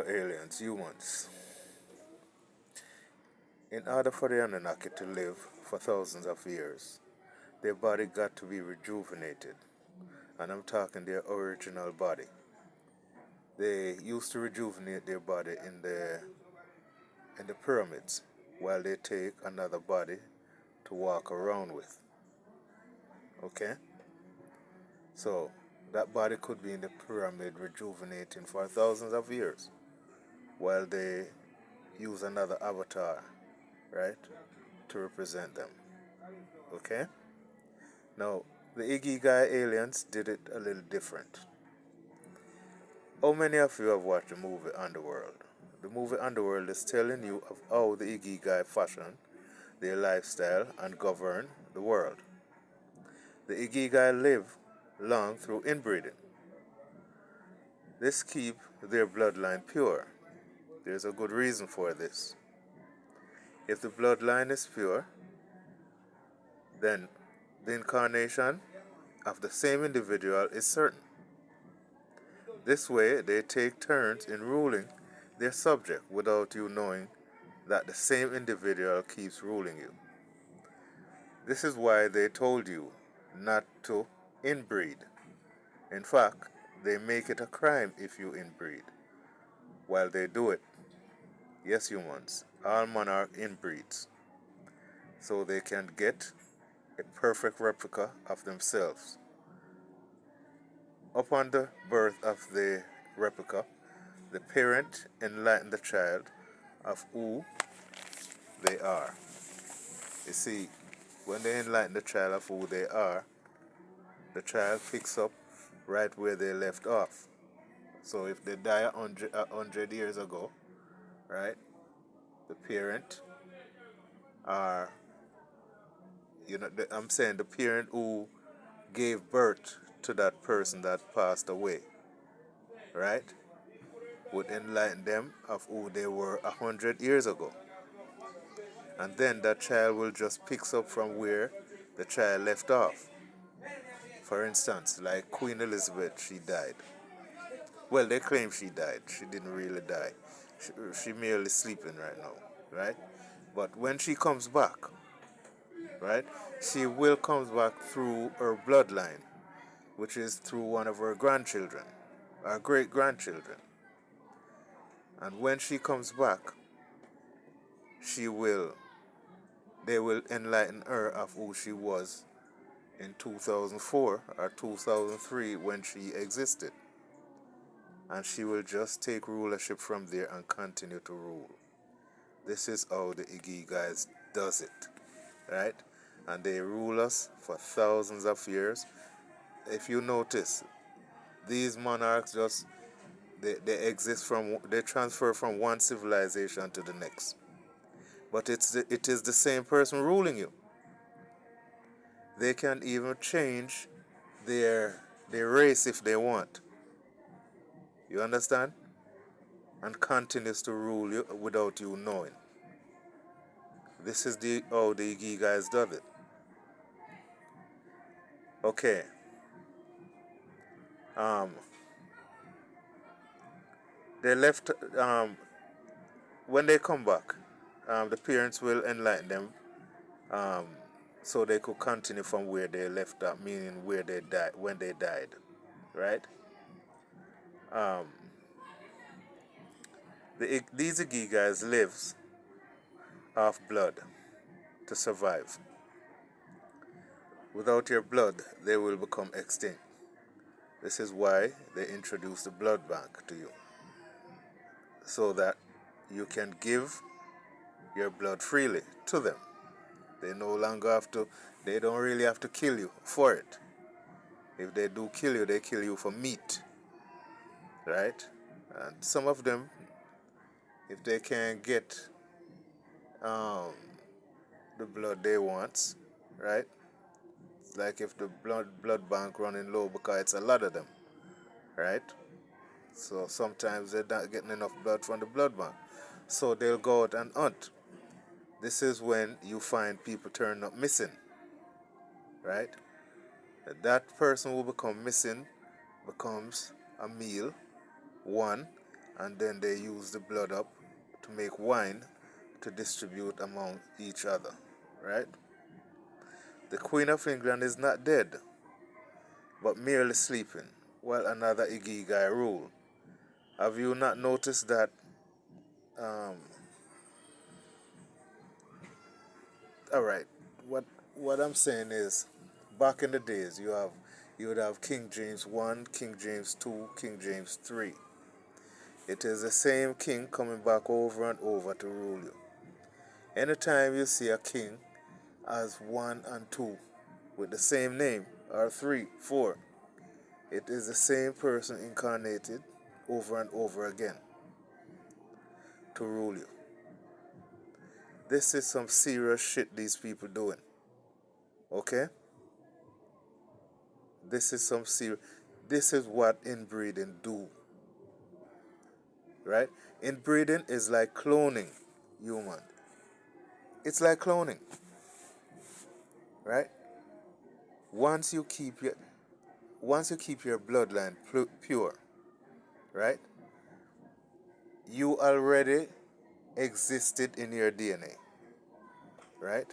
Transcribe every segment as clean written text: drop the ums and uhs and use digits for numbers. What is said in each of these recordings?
aliens, humans. In order for the Anunnaki to live for thousands of years, their body got to be rejuvenated. And I'm talking their original body. They used to rejuvenate their body in the pyramids while they take another body to walk around with. Okay? So that body could be in the pyramid rejuvenating for thousands of years while they use another avatar, right, to represent them. Okay? Now, the Ikigai aliens did it a little different. How many of you have watched the movie Underworld? The movie Underworld is telling you of how the Ikigai fashion their lifestyle and govern the world. The Ikigai live long through inbreeding. This keep their bloodline pure. There's a good reason for this. If the bloodline is pure, then the incarnation of the same individual is certain. This way, they take turns in ruling their subject without you knowing that the same individual keeps ruling you. This is why they told you not to inbreed. In fact, they make it a crime if you inbreed. While they do it, yes, humans, all monarch inbreeds, so they can get a perfect replica of themselves. Upon the birth of the replica, the parent enlighten the child of who they are. You see, when they enlighten the child of who they are, the child picks up right where they left off. So if they die 100 years ago, right, the parent are, I'm saying the parent who gave birth to that person that passed away, right, would enlighten them of who they were 100 years ago. And then that child will just pick up from where the child left off. For instance, like Queen Elizabeth, she died. Well, they claim she died. She didn't really die. She merely sleeping right now, right? But when she comes back, right, she will come back through her bloodline, which is through one of her grandchildren, her great-grandchildren. And when she comes back, they will enlighten her of who she was in 2004 or 2003 when she existed. And she will just take rulership from there and continue to rule. This is how the Ikigai does it, right? And they rule us for thousands of years. If you notice, these monarchs they transfer from one civilization to the next. But it is the same person ruling you. They can even change their race if they want. You understand? And continues to rule you without you knowing. This is how the Ikigai does it. Okay. They left. When they come back, the parents will enlighten them, so they could continue from where they left off, meaning where they died when they died, right? These Igigais lives off blood to survive. Without your blood, they will become extinct. This is why they introduce the blood bank to you, so that you can give your blood freely to them. They no longer have to, they don't really have to kill you for it. If they do kill you, they kill you for meat, right? And some of them, if they can't get the blood they want, right? It's like if the blood bank running low because it's a lot of them, right? So sometimes they're not getting enough blood from the blood bank. So they'll go out and hunt. This is when you find people turn up missing, right? That person who become missing becomes a meal, one, and then they use the blood up to make wine to distribute among each other, right? The Queen of England is not dead, but merely sleeping, while another Igigai rule. Have you not noticed that? Um, all right, what I'm saying is, back in the days, you would have King James I, King James II, King James III. It is the same king coming back over and over to rule you. Anytime you see a king as 1 and 2 with the same name, or 3, 4, it is the same person incarnated over and over again to rule you. This is some serious shit these people doing. Okay? This is some serious. This is what inbreeding do. Right? Inbreeding is like cloning human. It's like cloning. Right? Once you keep your bloodline pure, right? You already existed in your DNA, right?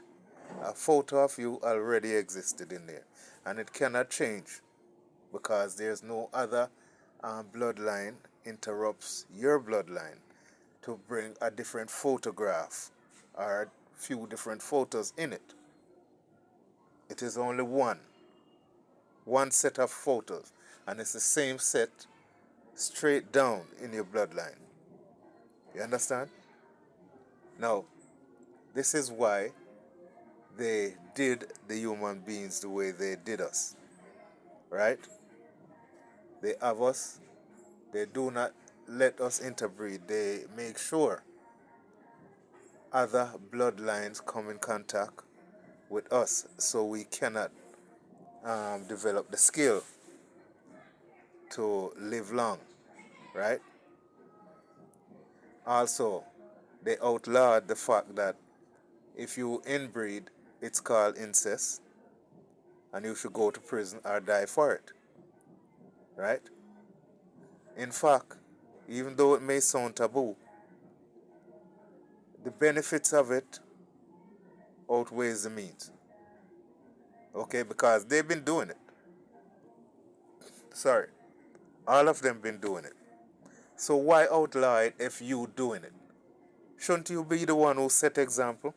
A photo of you already existed in there, and it cannot change because there's no other bloodline interrupts your bloodline to bring a different photograph or a few different photos in it. It is only one set of photos, and it's the same set straight down in your bloodline. You understand? Now, this is why they did the human beings the way they did us, right? They have us, they do not let us interbreed. They make sure other bloodlines come in contact with us so we cannot develop the skill to live long, right? Also, they outlawed the fact that if you inbreed, it's called incest, and you should go to prison or die for it, right? In fact, even though it may sound taboo, the benefits of it outweighs the means. Okay, because they've been doing it. Sorry, all of them been doing it. So why outlaw it if you doing it? Shouldn't you be the one who set example?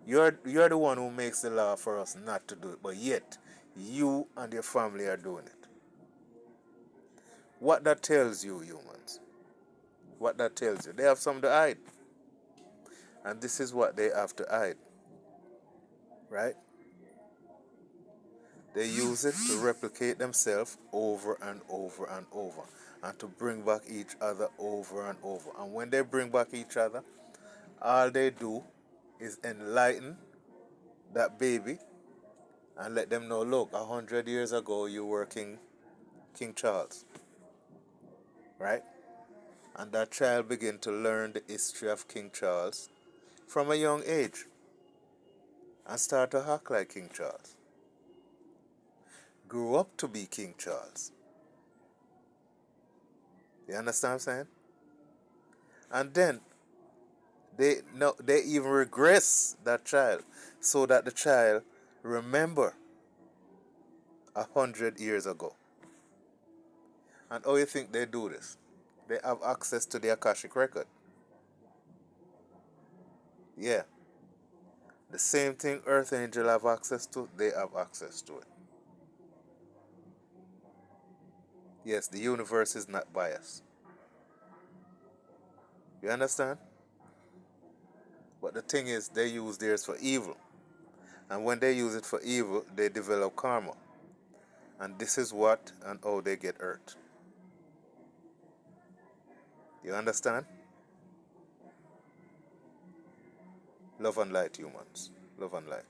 You're the one who makes the law for us not to do it, but yet you and your family are doing it. What that tells you, humans, what that tells you, they have something to hide. And this is what they have to hide, right? They use it to replicate themselves over and over and over, and to bring back each other over and over. And when they bring back each other, all they do is enlighten that baby and let them know, look, 100 years ago you were King Charles, right? And that child begin to learn the history of King Charles from a young age and start to act like King Charles. Grew up to be King Charles. You understand what I'm saying? And then they even regress that child so that the child remember 100 years ago. And how you think they do this? They have access to the Akashic record. Yeah. The same thing Earth Angel have access to, they have access to it. Yes, the universe is not biased. You understand? But the thing is, they use theirs for evil. And when they use it for evil, they develop karma. And this is what and how they get hurt. You understand? Love and light, humans. Love and light.